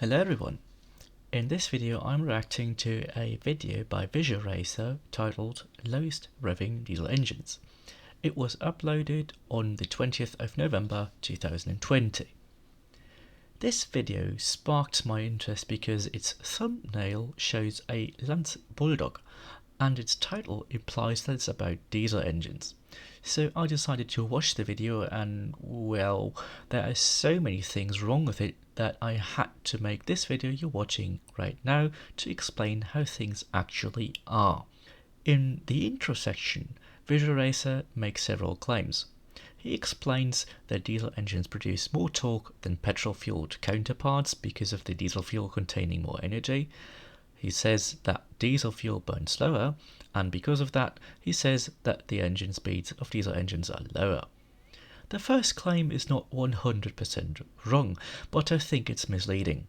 Hello everyone. In this video I'm reacting to a video by Visio titled Lowest Revving Diesel Engines. It was uploaded on the 20th of November 2020. This video sparked my interest because its thumbnail shows a Lance Bulldog and its title implies that it's about diesel engines. So I decided to watch the video and, well, there are so many things wrong with it that I had to make this video you're watching right now to explain how things actually are. In the intro section, Visio makes several claims. He explains that diesel engines produce more torque than petrol-fueled counterparts because of the diesel fuel containing more energy. He says that diesel fuel burns slower, and because of that, he says that the engine speeds of diesel engines are lower. The first claim is not 100% wrong, but I think it's misleading.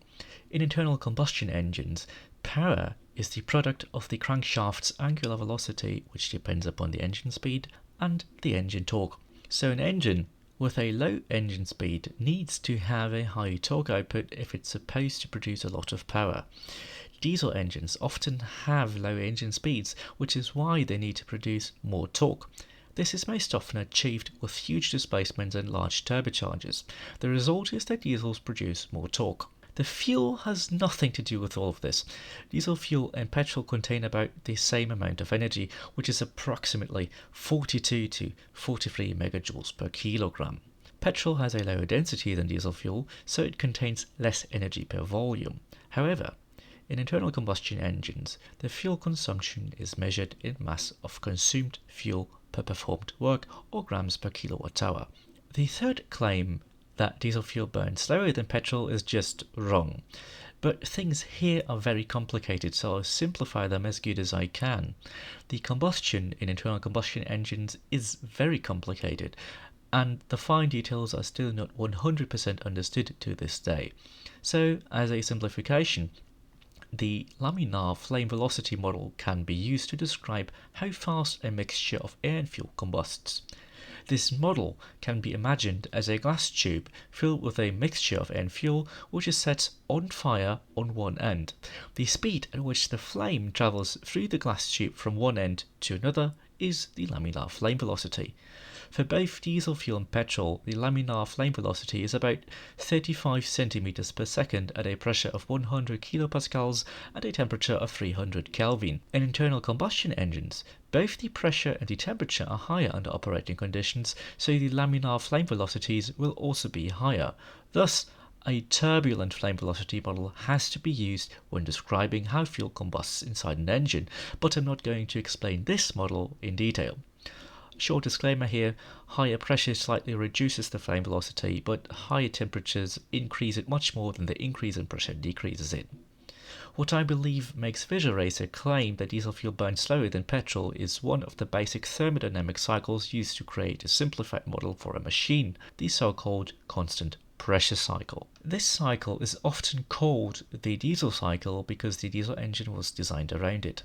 In internal combustion engines, power is the product of the crankshaft's angular velocity, which depends upon the engine speed, and the engine torque. So an engine with a low engine speed needs to have a high torque output if it's supposed to produce a lot of power. Diesel engines often have low engine speeds, which is why they need to produce more torque. This is most often achieved with huge displacements and large turbochargers. The result is that diesels produce more torque. The fuel has nothing to do with all of this. Diesel fuel and petrol contain about the same amount of energy, which is approximately 42 to 43 megajoules per kilogram. Petrol has a lower density than diesel fuel, so it contains less energy per volume. However, in internal combustion engines, the fuel consumption is measured in mass of consumed fuel per performed work or grams per kilowatt hour. The third claim that diesel fuel burns slower than petrol is just wrong. But things here are very complicated, so I'll simplify them as good as I can. The combustion in internal combustion engines is very complicated, and the fine details are still not 100% understood to this day. So, as a simplification, the Laminar flame velocity model can be used to describe how fast a mixture of air and fuel combusts. This model can be imagined as a glass tube filled with a mixture of air and fuel which is set on fire on one end. The speed at which the flame travels through the glass tube from one end to another is the laminar flame velocity. For both diesel fuel and petrol, the laminar flame velocity is about 35 centimeters per second at a pressure of 100 kilopascals and a temperature of 300 Kelvin. In internal combustion engines, both the pressure and the temperature are higher under operating conditions, so the laminar flame velocities will also be higher. Thus, a turbulent flame velocity model has to be used when describing how fuel combusts inside an engine, but I'm not going to explain this model in detail. Short disclaimer here, higher pressure slightly reduces the flame velocity, but higher temperatures increase it much more than the increase in pressure decreases it. What I believe makes Visio claim that diesel fuel burns slower than petrol is one of the basic thermodynamic cycles used to create a simplified model for a machine, the so-called constant pressure cycle. This cycle is often called the diesel cycle because the diesel engine was designed around it.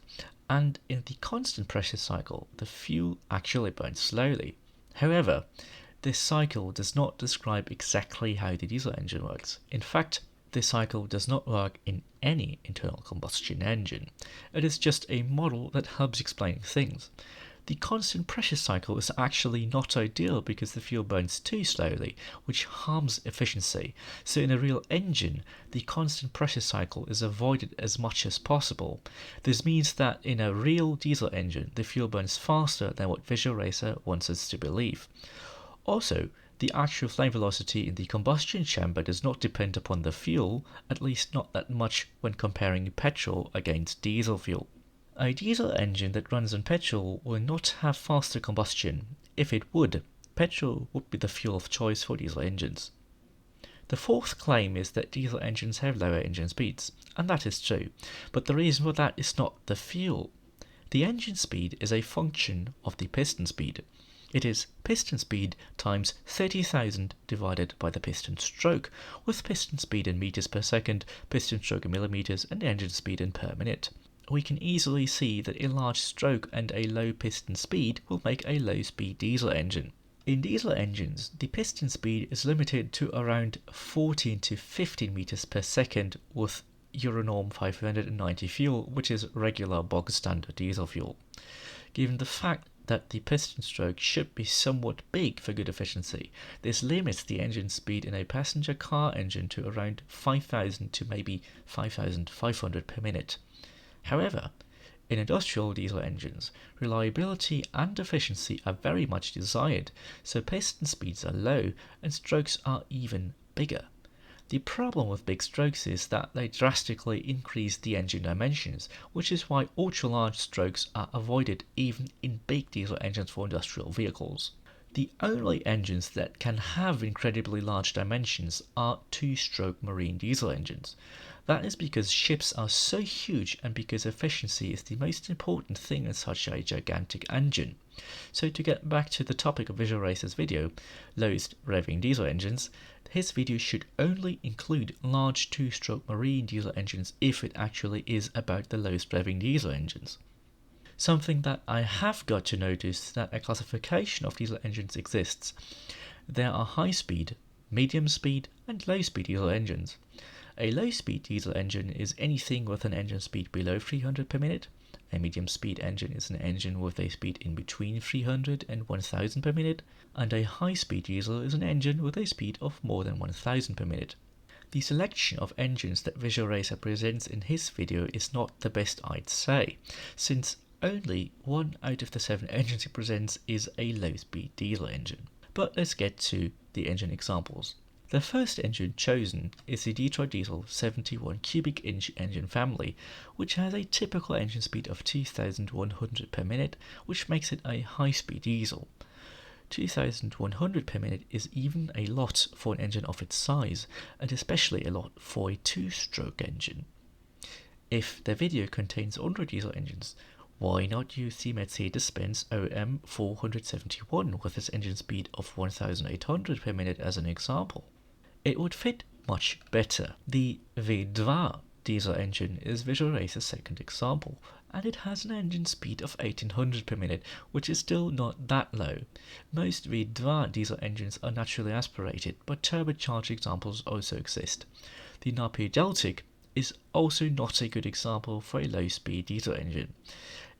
And in the constant pressure cycle, the fuel actually burns slowly. However, this cycle does not describe exactly how the diesel engine works. In fact, this cycle does not work in any internal combustion engine. It is just a model that helps explain things. The constant pressure cycle is actually not ideal because the fuel burns too slowly, which harms efficiency. So in a real engine, the constant pressure cycle is avoided as much as possible. This means that in a real diesel engine, the fuel burns faster than what Visio wants us to believe. Also, the actual flame velocity in the combustion chamber does not depend upon the fuel, at least not that much when comparing petrol against diesel fuel. A diesel engine that runs on petrol will not have faster combustion. If it would, petrol would be the fuel of choice for diesel engines. The fourth claim is that diesel engines have lower engine speeds, and that is true, but the reason for that is not the fuel. The engine speed is a function of the piston speed. It is piston speed times 30,000 divided by the piston stroke, with piston speed in meters per second, piston stroke in millimeters, and engine speed in per minute. We can easily see that a large stroke and a low piston speed will make a low-speed diesel engine. In diesel engines, the piston speed is limited to around 14 to 15 meters per second with Euronorm 590 fuel, which is regular bog standard diesel fuel. Given the fact that the piston stroke should be somewhat big for good efficiency, this limits the engine speed in a passenger car engine to around 5,000 to maybe 5,500 per minute. However, in industrial diesel engines, reliability and efficiency are very much desired, so piston speeds are low and strokes are even bigger. The problem with big strokes is that they drastically increase the engine dimensions, which is why ultra-large strokes are avoided even in big diesel engines for industrial vehicles. The only engines that can have incredibly large dimensions are two-stroke marine diesel engines. That is because ships are so huge and because efficiency is the most important thing in such a gigantic engine. So to get back to the topic of Visio Racer's video, lowest revving diesel engines, his video should only include large two-stroke marine diesel engines if it actually is about the lowest revving diesel engines. Something that I have got to notice that a classification of diesel engines exists. There are high-speed, medium-speed and low-speed diesel engines. A low-speed diesel engine is anything with an engine speed below 300 per minute. A medium-speed engine is an engine with a speed in between 300 and 1000 per minute, and a high-speed diesel is an engine with a speed of more than 1000 per minute. The selection of engines that Visio Racer presents in his video is not the best, I'd say, since only 1 out of the 7 engines he presents is a low-speed diesel engine. But let's get to the engine examples. The first engine chosen is the Detroit Diesel 71 cubic inch engine family, which has a typical engine speed of 2100 per minute, which makes it a high-speed diesel. 2100 per minute is even a lot for an engine of its size, and especially a lot for a two-stroke engine. If the video contains other diesel engines, why not use the Mercedes-Benz OM 471 with its engine speed of 1800 per minute as an example? It would fit much better. The V2 diesel engine is Visio Racer's second example, and it has an engine speed of 1800 per minute, which is still not that low. Most V2 diesel engines are naturally aspirated, but turbocharged examples also exist. The Napier Deltic is also not a good example for a low-speed diesel engine.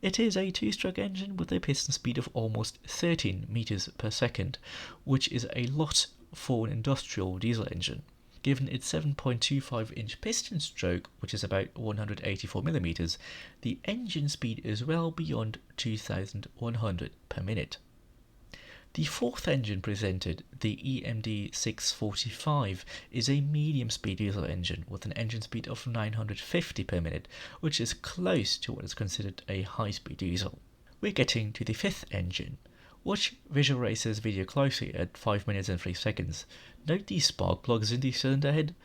It is a two-stroke engine with a piston speed of almost 13 meters per second, which is a lot for an industrial diesel engine. Given its 7.25-inch piston stroke, which is about 184 millimeters, the engine speed is well beyond 2100 per minute. The fourth engine presented, the EMD 645, is a medium-speed diesel engine with an engine speed of 950 per minute, which is close to what is considered a high-speed diesel. We're getting to the fifth engine. Watch Visio Racer's video closely at 5 minutes and 3 seconds. Note these spark plugs in the cylinder head.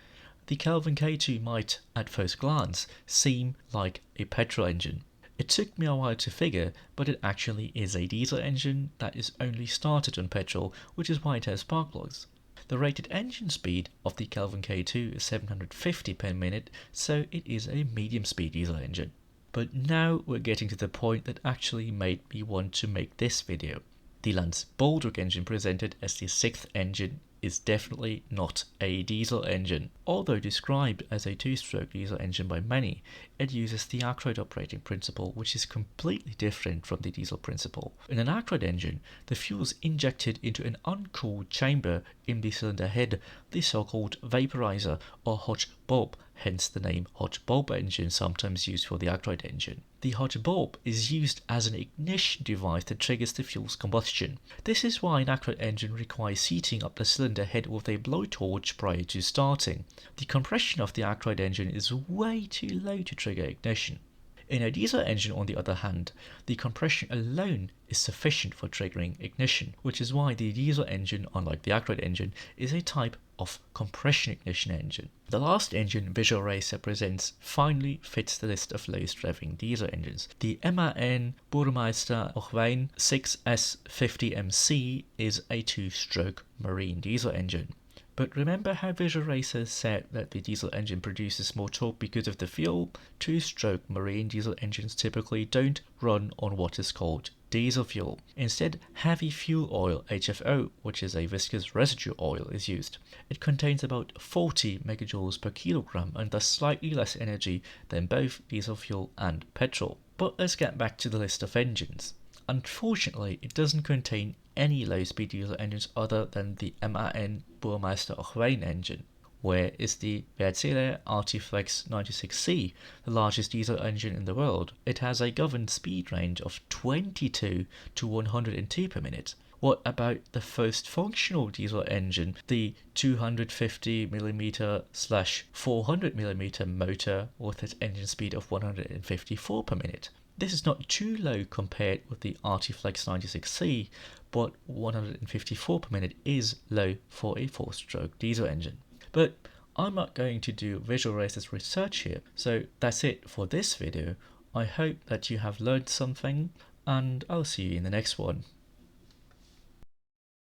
The Kelvin K2 might, at first glance, seem like a petrol engine. It took me a while to figure, but it actually is a diesel engine that is only started on petrol, which is why it has spark plugs. The rated engine speed of the Kelvin K2 is 750 per minute, so it is a medium-speed diesel engine. But now we're getting to the point that actually made me want to make this video. The Lance Baldrick engine presented as the sixth engine is definitely not a diesel engine. Although described as a two-stroke diesel engine by many, it uses the Ackroyd operating principle, which is completely different from the diesel principle. In an Ackroyd engine, the fuel is injected into an uncooled chamber in the cylinder head, the so-called vaporizer or hot bulb, hence the name hot bulb engine, sometimes used for the Ackroyd engine. The hot bulb is used as an ignition device that triggers the fuel's combustion. This is why an Ackroyd engine requires heating up the cylinder head with a blowtorch prior to starting. The compression of the Ackroyd engine is way too low to trigger ignition. In a diesel engine, on the other hand, the compression alone is sufficient for triggering ignition, which is why the diesel engine, unlike the Ackroyd engine, is a type of compression ignition engine. The last engine Visio Racer presents finally fits the list of lowest revving diesel engines. The MAN Burmeister Ochwein 6S50MC is a two-stroke marine diesel engine. But remember how Visio Racer said that the diesel engine produces more torque because of the fuel? Two-stroke marine diesel engines typically don't run on what is called diesel fuel. Instead, heavy fuel oil HFO, which is a viscous residue oil, is used. It contains about 40 megajoules per kilogram and thus slightly less energy than both diesel fuel and petrol. But let's get back to the list of engines. Unfortunately, it doesn't contain any low-speed diesel engines other than the MAN Burmeister Revving engine. Where is the Wärtsilä RT-Flex 96C, the largest diesel engine in the world? It has a governed speed range of 22 to 102 per minute. What about the first functional diesel engine, the 250mm/400mm motor with its engine speed of 154 per minute? This is not too low compared with the RT-Flex 96C, but 154 per minute is low for a 4-stroke diesel engine. But I'm not going to do Visual Racer's research here, so that's it for this video. I hope that you have learned something, and I'll see you in the next one.